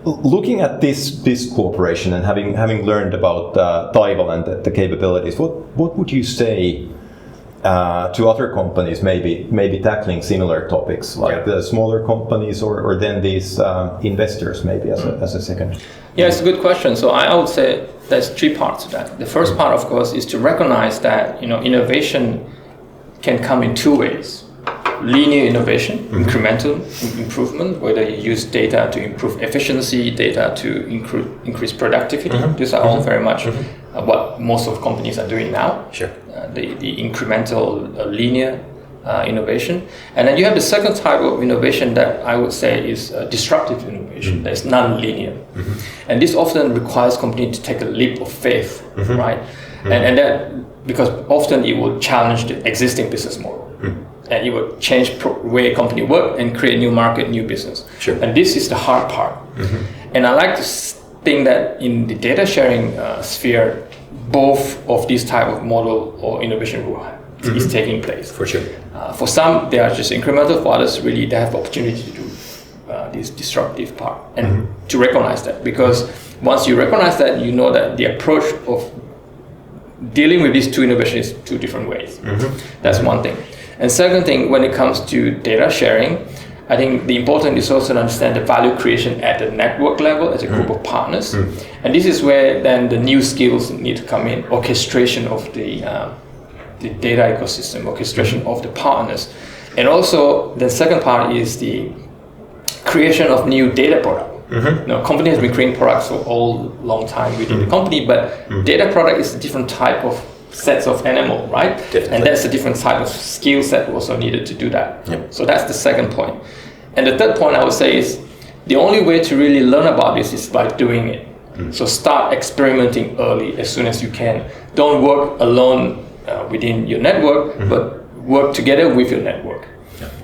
looking at this cooperation and having learned about Taival and the capabilities, what would you say to other companies maybe tackling similar topics, like the smaller companies or then these investors maybe as a second? Yeah, it's a good question. So I would say there's three parts to that. The first part, of course, is to recognize that innovation can come in two ways. Linear innovation, incremental improvement, whether you use data to improve efficiency, data to increase productivity. These are all very much what most of companies are doing now. Sure. The incremental linear innovation. And then you have the second type of innovation that I would say is disruptive innovation, that is non-linear. And this often requires companies to take a leap of faith, right? And that, because often it will challenge the existing business model. And it will change the way a company work and create new market, new business. Sure. And this is the hard part. And I like to think that in the data sharing sphere, both of these type of model or innovation is taking place. For sure. For some, they are just incremental. For others, really, they have the opportunity to do this disruptive part. And to recognize that, because once you recognize that, you know that the approach of dealing with these two innovations is two different ways. That's one thing. And second thing, when it comes to data sharing, I think the important is also to understand the value creation at the network level as a group of partners. And this is where then the new skills need to come in, orchestration of the data ecosystem, orchestration of the partners. And also the second part is the creation of new data product. Company has been creating products for a long time within the company, but data product is a different type of sets of animal, right? Definitely. And that's a different type of skill set also needed to do that. Yep. So that's the second point. And the third point I would say is the only way to really learn about this is by doing it. So start experimenting early as soon as you can. Don't work alone within your network, but work together with your network.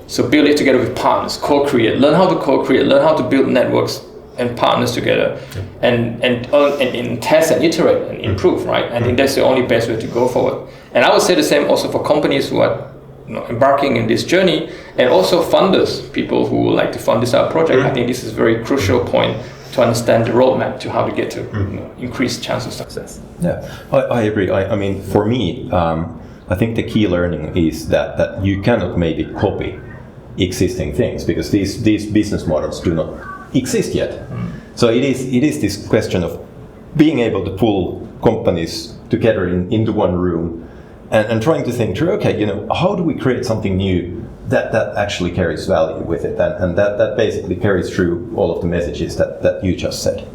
So build it together with partners, co-create, learn how to co-create, learn how to build networks and partners together, and test and iterate and improve, right? I think that's the only best way to go forward. And I would say the same also for companies who are embarking in this journey, and also funders, people who would like to fund this project. I think this is a very crucial point to understand the roadmap to how to get to increased chance of success. Yeah, I agree. I mean, for me, I think the key learning is that you cannot maybe copy existing things, because these business models do not exist yet. So it is this question of being able to pull companies together into one room and trying to think through, okay, how do we create something new that actually carries value with it, and that basically carries through all of the messages that you just said.